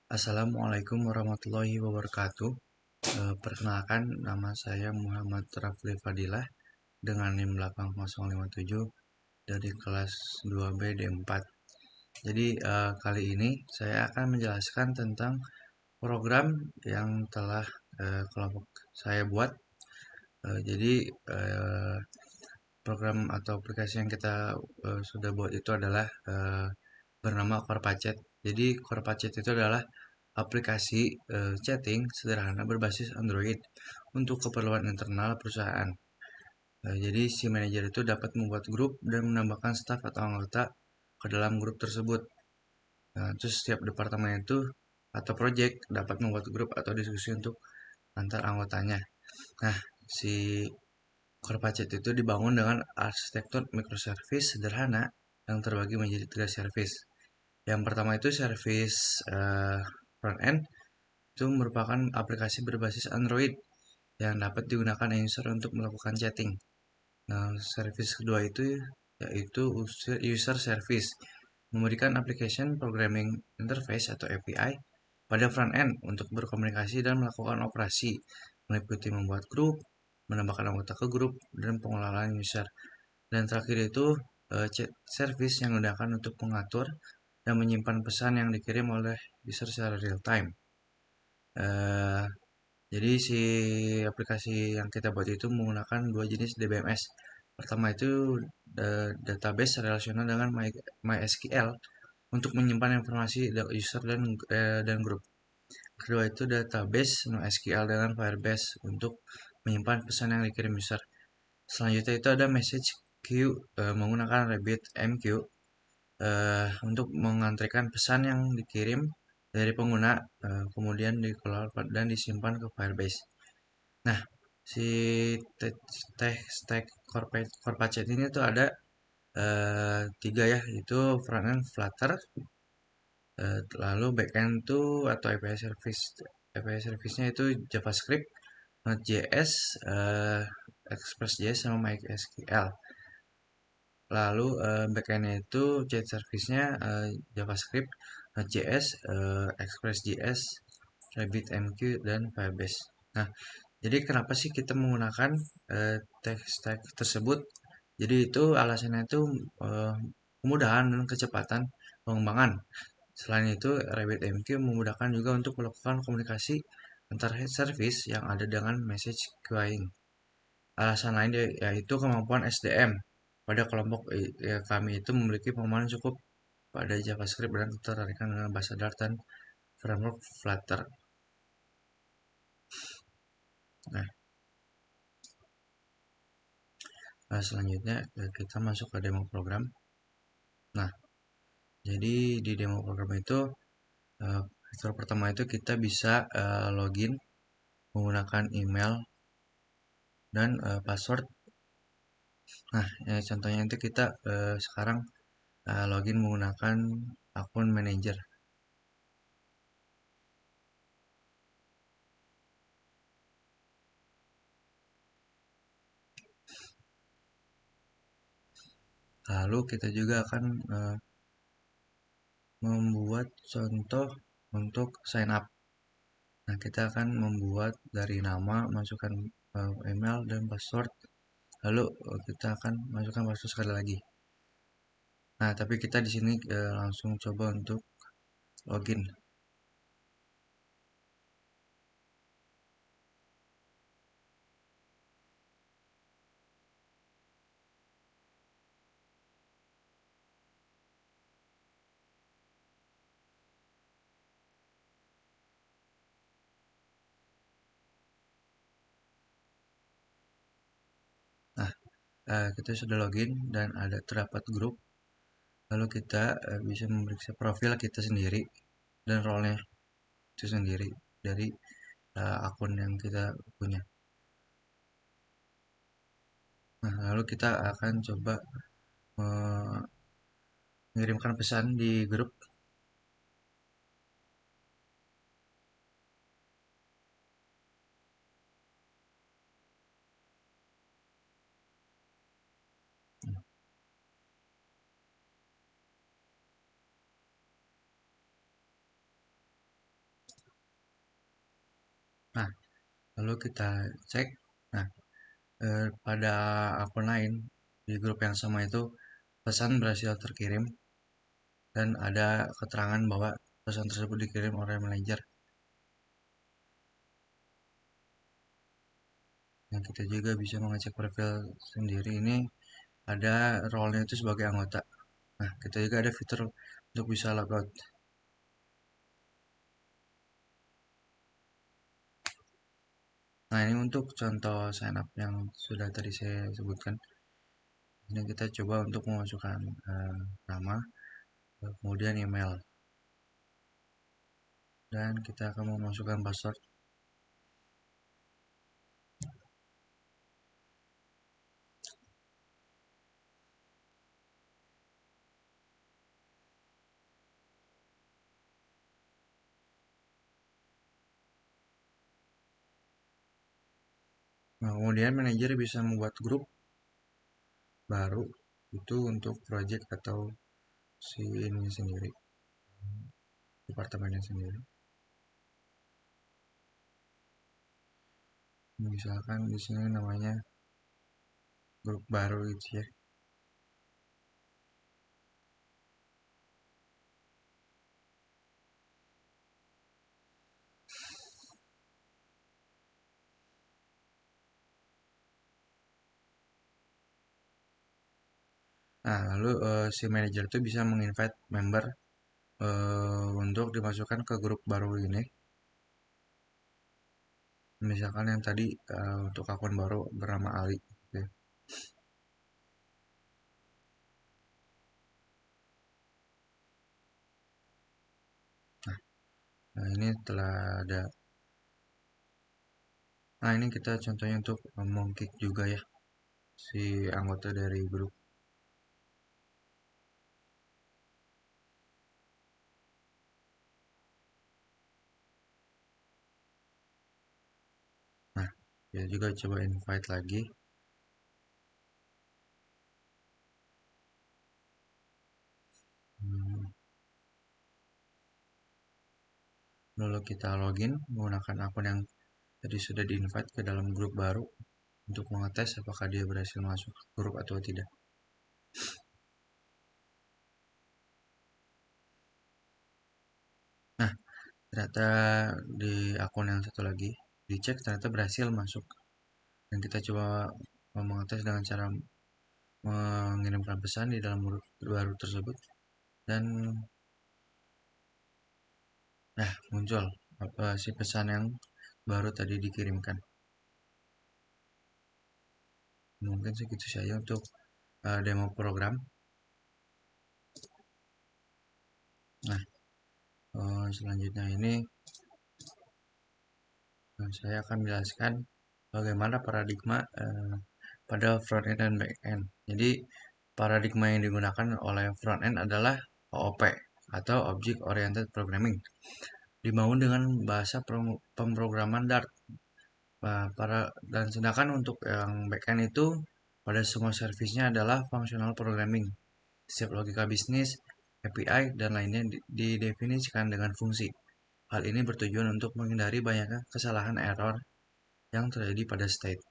Assalamualaikum warahmatullahi wabarakatuh. Perkenalkan, nama saya Muhammad Rafli Fadilah dengan NIM 8057 dari kelas 2B D4. Jadi kali ini saya akan menjelaskan tentang program yang telah kelompok saya buat. Jadi program atau aplikasi yang kita sudah buat itu adalah bernama Korpacet. Jadi Korpacet itu adalah aplikasi chatting sederhana berbasis Android untuk keperluan internal perusahaan. Jadi si manajer itu dapat membuat grup dan menambahkan staf atau anggota ke dalam grup tersebut. Terus setiap departemen itu atau project dapat membuat grup atau diskusi untuk antar anggotanya. Nah, si Korpacet itu dibangun dengan arsitektur microservice sederhana yang terbagi menjadi 3 service. Yang pertama itu service front end, itu merupakan aplikasi berbasis Android yang dapat digunakan user untuk melakukan chatting. Nah, service kedua itu yaitu user service, memberikan application programming interface atau API pada front end untuk berkomunikasi dan melakukan operasi, meliputi membuat grup, menambahkan anggota ke grup, dan pengelolaan user. Dan terakhir itu chat service yang digunakan untuk mengatur dan menyimpan pesan yang dikirim oleh user secara real time. Eh, jadi si aplikasi yang kita buat itu menggunakan 2 jenis DBMS. Pertama itu database relasional dengan MySQL untuk menyimpan informasi user dan grup. Kedua itu database NoSQL dengan Firebase untuk menyimpan pesan yang dikirim user. Selanjutnya itu ada message queue menggunakan RabbitMQ untuk mengantrikan pesan yang dikirim dari pengguna, kemudian dikelola dan disimpan ke Firebase. Nah, si stack Corpacet ini tuh ada 3 ya, itu frontend Flutter, lalu backend tuh atau API service-nya itu JavaScript, Node.js, Express.js sama MySQL. Lalu backend-nya itu chat service-nya JavaScript, Node.js, Express.js, RabbitMQ, dan Firebase. Nah, jadi kenapa sih kita menggunakan tech stack tersebut? Jadi itu alasannya itu kemudahan dan kecepatan pengembangan. Selain itu, RabbitMQ memudahkan juga untuk melakukan komunikasi antar service yang ada dengan message queuing. Alasan lain yaitu kemampuan SDM. Pada kelompok kami itu memiliki pemahaman cukup pada JavaScript dan ketertarikan dengan bahasa Dart dan framework Flutter. Nah, selanjutnya kita masuk ke demo program. Nah, jadi di demo program itu fitur pertama itu kita bisa login menggunakan email dan password. Nah, contohnya itu kita sekarang login menggunakan akun manager. Lalu kita juga akan membuat contoh untuk sign up. Nah, kita akan membuat dari nama, masukkan email dan password. Lalu kita akan masukkan password sekali lagi. Nah, tapi kita di sini langsung coba untuk login. Nah, kita sudah login dan terdapat grup. Lalu kita bisa memeriksa profil kita sendiri dan role-nya itu sendiri dari akun yang kita punya. Nah, lalu kita akan coba mengirimkan pesan di grup. Lalu kita cek. Nah, pada akun lain di grup yang sama itu pesan berhasil terkirim dan ada keterangan bahwa pesan tersebut dikirim oleh manajer. Nah, kita juga bisa mengecek profil sendiri. Ini ada role-nya itu sebagai anggota. Nah, kita juga ada fitur untuk bisa logout. Nah, ini untuk contoh sign up yang sudah tadi saya sebutkan. Ini kita coba untuk memasukkan nama, kemudian email, dan kita akan memasukkan password. Nah, kemudian manajer bisa membuat grup baru itu untuk project atau si ini sendiri, departemennya sendiri. Misalkan di sini namanya grup baru gitu ya. Nah, lalu si manajer itu bisa menginvite member untuk dimasukkan ke grup baru ini. Misalkan yang tadi untuk akun baru bernama Ali. Gitu ya. Nah, ini telah ada. Nah, ini kita contohnya untuk mengkick juga ya si anggota dari grup. Nah, ya juga coba invite lagi. Hmm, Lalu kita login menggunakan akun yang tadi sudah di-invite ke dalam grup baru untuk mengetes apakah dia berhasil masuk grup atau tidak. Nah, ternyata di akun yang satu lagi dicek ternyata berhasil masuk. Dan kita coba mengetes dengan cara mengirimkan pesan di dalam grup baru tersebut. Dan nah, muncul si pesan yang baru tadi dikirimkan. Mungkin segitu saja untuk demo program. Nah, selanjutnya ini saya akan menjelaskan bagaimana paradigma pada front end dan back end. Jadi, paradigma yang digunakan oleh front end adalah OOP atau Object Oriented Programming. Dibangun dengan bahasa pemrograman Dart. Dan sedangkan untuk yang back end itu pada semua servisnya adalah functional programming. Setiap logika bisnis, API, dan lainnya didefinisikan dengan fungsi. Hal ini bertujuan untuk menghindari banyaknya kesalahan error yang terjadi pada state.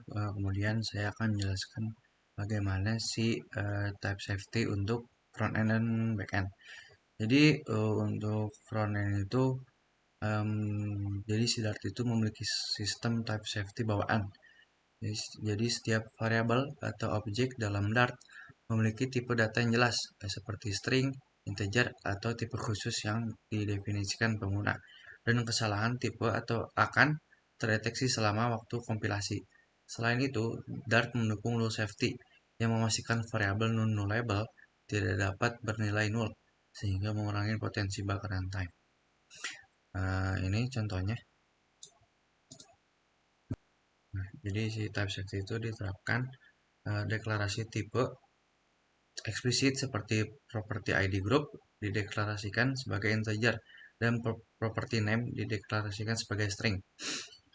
Kemudian saya akan menjelaskan bagaimana si type safety untuk front end dan back end. Jadi untuk front end itu jadi si Dart itu memiliki sistem type safety bawaan. Jadi setiap variabel atau objek dalam Dart memiliki tipe data yang jelas, seperti string, integer, atau tipe khusus yang didefinisikan pengguna. Dan kesalahan tipe atau akan terdeteksi selama waktu kompilasi. Selain itu, Dart mendukung rule safety yang memastikan variabel non-nullable tidak dapat bernilai nol, sehingga mengurangi potensi bug runtime. Ini contohnya. Jadi si type safety itu diterapkan deklarasi tipe eksplisit seperti property ID group dideklarasikan sebagai integer dan property name dideklarasikan sebagai string.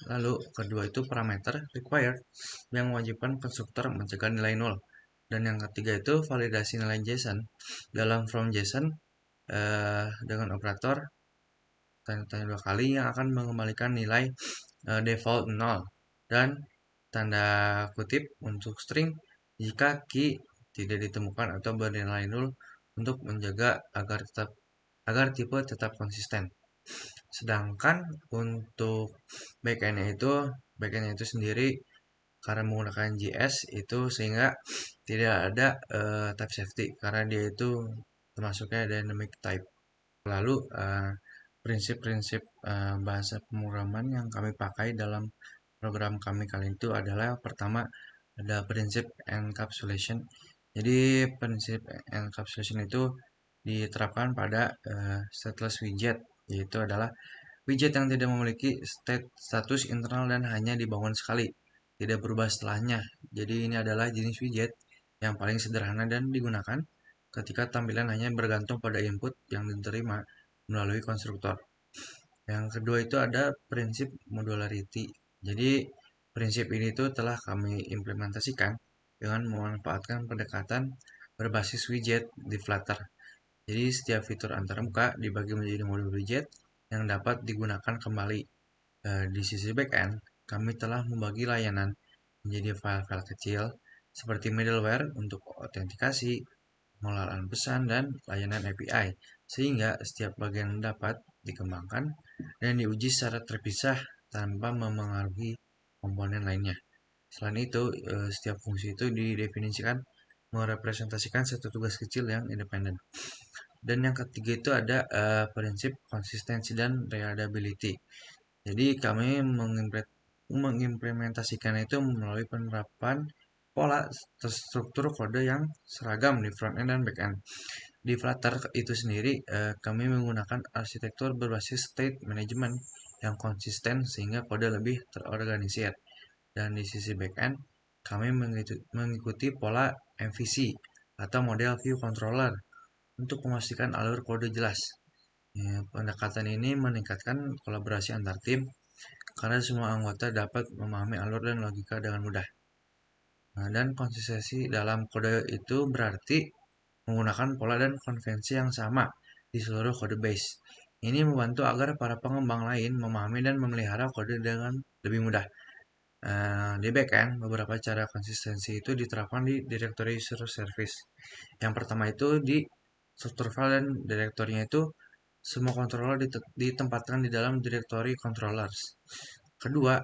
Lalu kedua itu parameter required yang mewajibkan konstruktor mencegah nilai nol. Dan yang ketiga itu validasi nilai JSON dalam from JSON dengan operator tanda dua kali yang akan mengembalikan nilai default 0 dan tanda kutip untuk string jika key tidak ditemukan atau bernilai 0 untuk menjaga agar tipe tetap konsisten. Sedangkan untuk backendnya itu sendiri karena menggunakan JS itu sehingga tidak ada type safety karena dia itu termasuknya dynamic type. Lalu prinsip-prinsip bahasa pemrograman yang kami pakai dalam program kami kali itu adalah pertama ada prinsip encapsulation. Jadi prinsip encapsulation itu diterapkan pada stateless widget, yaitu adalah widget yang tidak memiliki status internal dan hanya dibangun sekali, tidak berubah setelahnya. Jadi ini adalah jenis widget yang paling sederhana dan digunakan ketika tampilan hanya bergantung pada input yang diterima melalui konstruktor. Yang kedua itu ada prinsip modularity. Jadi prinsip ini tuh telah kami implementasikan dengan memanfaatkan pendekatan berbasis widget di Flutter. Jadi setiap fitur antarmuka dibagi menjadi modul widget yang dapat digunakan kembali. Di sisi backend, kami telah membagi layanan menjadi file-file kecil seperti middleware untuk autentikasi, pengelolaan pesan, dan layanan API, sehingga setiap bagian dapat dikembangkan dan diuji secara terpisah tanpa memengaruhi komponen lainnya. Selain itu, setiap fungsi itu didefinisikan merepresentasikan satu tugas kecil yang independen. Dan yang ketiga itu ada prinsip konsistensi dan reliability. Jadi kami mengimplementasikan itu melalui penerapan pola struktur kode yang seragam di frontend dan backend. Di Flutter itu sendiri, kami menggunakan arsitektur berbasis state management yang konsisten sehingga kode lebih terorganisir. Dan di sisi backend, kami mengikuti pola MVC atau model view controller untuk memastikan alur kode jelas. Pendekatan ini meningkatkan kolaborasi antar tim karena semua anggota dapat memahami alur dan logika dengan mudah. Dan konsistensi dalam kode itu berarti menggunakan pola dan konvensi yang sama di seluruh kode base. Ini membantu agar para pengembang lain memahami dan memelihara kode dengan lebih mudah. Di backend, beberapa cara konsistensi itu diterapkan di directory user service. Yang pertama itu di struktur file dan direktorinya itu semua controller ditempatkan di dalam directory controllers. Kedua,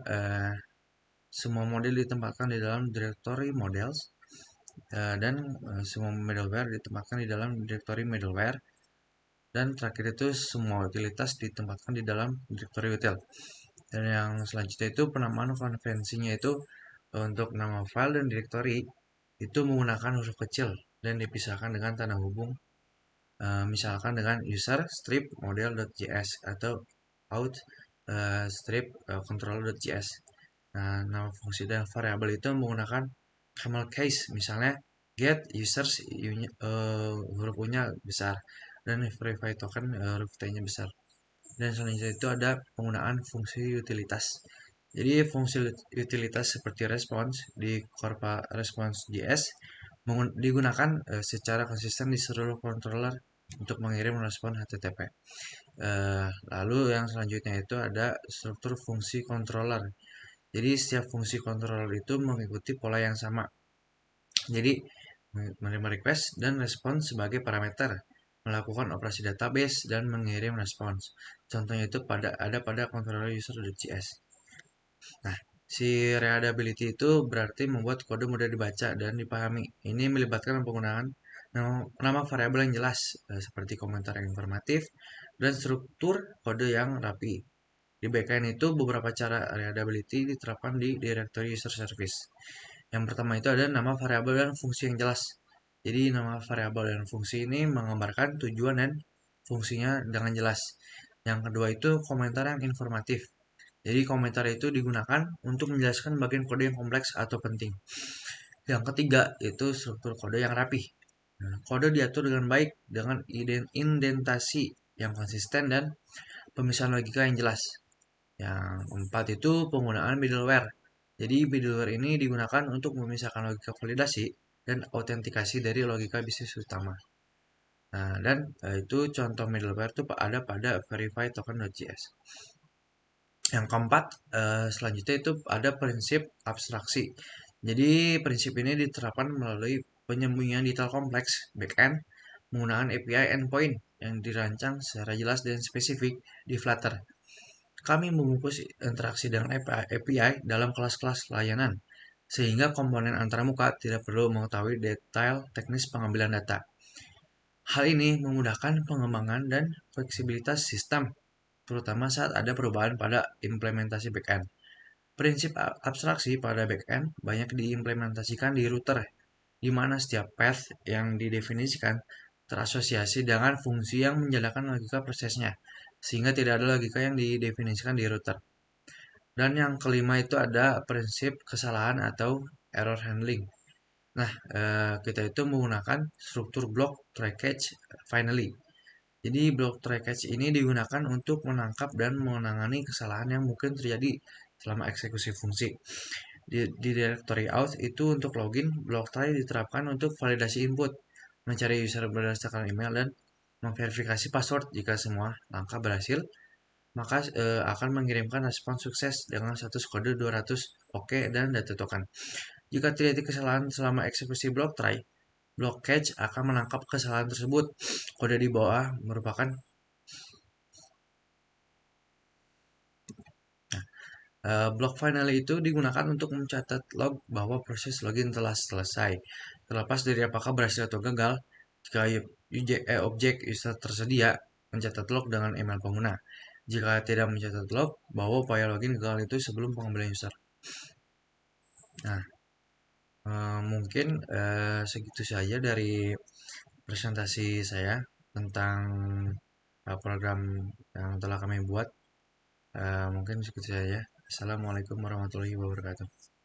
semua model ditempatkan di dalam directory models dan semua middleware ditempatkan di dalam directory middleware. Dan terakhir itu semua utilitas ditempatkan di dalam directory util. Dan yang selanjutnya itu penamaan konvensinya itu untuk nama file dan directory itu menggunakan huruf kecil dan dipisahkan dengan tanda hubung, misalkan dengan user strip model.js atau out strip controller.js. Nah, nama fungsi dan variabel itu menggunakan camel case, misalnya get users huruf U-nya besar dan verify token huruf T-nya besar. Dan selanjutnya itu ada penggunaan fungsi utilitas. Jadi fungsi utilitas seperti response di Corpa Response.js digunakan secara konsisten di seluruh controller untuk mengirim respon HTTP. Lalu yang selanjutnya itu ada struktur fungsi controller. Jadi setiap fungsi controller itu mengikuti pola yang sama. Jadi menerima request dan respons sebagai parameter, melakukan operasi database dan mengirim respons. Contohnya itu ada pada controller user.js. Nah, si readability itu berarti membuat kode mudah dibaca dan dipahami. Ini melibatkan penggunaan nama variabel yang jelas, seperti komentar yang informatif dan struktur kode yang rapi. Di backend itu beberapa cara readability diterapkan di directory user service. Yang pertama itu ada nama variabel dan fungsi yang jelas. Jadi nama variabel dan fungsi ini menggambarkan tujuan dan fungsinya dengan jelas. Yang kedua itu komentar yang informatif. Jadi komentar itu digunakan untuk menjelaskan bagian kode yang kompleks atau penting. Yang ketiga itu struktur kode yang rapi. Nah, kode diatur dengan baik dengan indentasi yang konsisten dan pemisahan logika yang jelas. Yang keempat itu penggunaan middleware. Jadi middleware ini digunakan untuk memisahkan logika validasi dan autentikasi dari logika bisnis utama. Dan itu contoh middleware itu ada pada verify token.js. Yang keempat, selanjutnya itu ada prinsip abstraksi. Jadi prinsip ini diterapkan melalui penyembunyian detail kompleks backend menggunakan API endpoint yang dirancang secara jelas dan spesifik di Flutter. Kami membungkus interaksi dengan API dalam kelas-kelas layanan, sehingga komponen antarmuka tidak perlu mengetahui detail teknis pengambilan data. Hal ini memudahkan pengembangan dan fleksibilitas sistem, terutama saat ada perubahan pada implementasi backend. Prinsip abstraksi pada backend banyak diimplementasikan di router, di mana setiap path yang didefinisikan terasosiasi dengan fungsi yang menjalankan logika prosesnya, sehingga tidak ada logika yang didefinisikan di router. Dan yang kelima itu ada prinsip kesalahan atau error handling. Nah, kita itu menggunakan struktur block trackage finally. Jadi block trackage ini digunakan untuk menangkap dan menangani kesalahan yang mungkin terjadi selama eksekusi fungsi. Di directory out itu untuk login, block try diterapkan untuk validasi input, mencari user berdasarkan email dan memverifikasi password. Jika semua langkah berhasil, maka akan mengirimkan respon sukses dengan status kode 200 oke dan data token. Jika terjadi kesalahan selama eksekusi block try, block catch akan menangkap kesalahan tersebut. Kode di bawah merupakan block finally itu digunakan untuk mencatat log bahwa proses login telah selesai. Terlepas dari apakah berhasil atau gagal, jika objek user tersedia, mencatat log dengan email pengguna. Jika tidak mencatat log, bahwa upaya login gagal itu sebelum pengembalian user. Nah, mungkin segitu saja dari presentasi saya tentang program yang telah kami buat. Mungkin segitu saja. Assalamualaikum warahmatullahi wabarakatuh.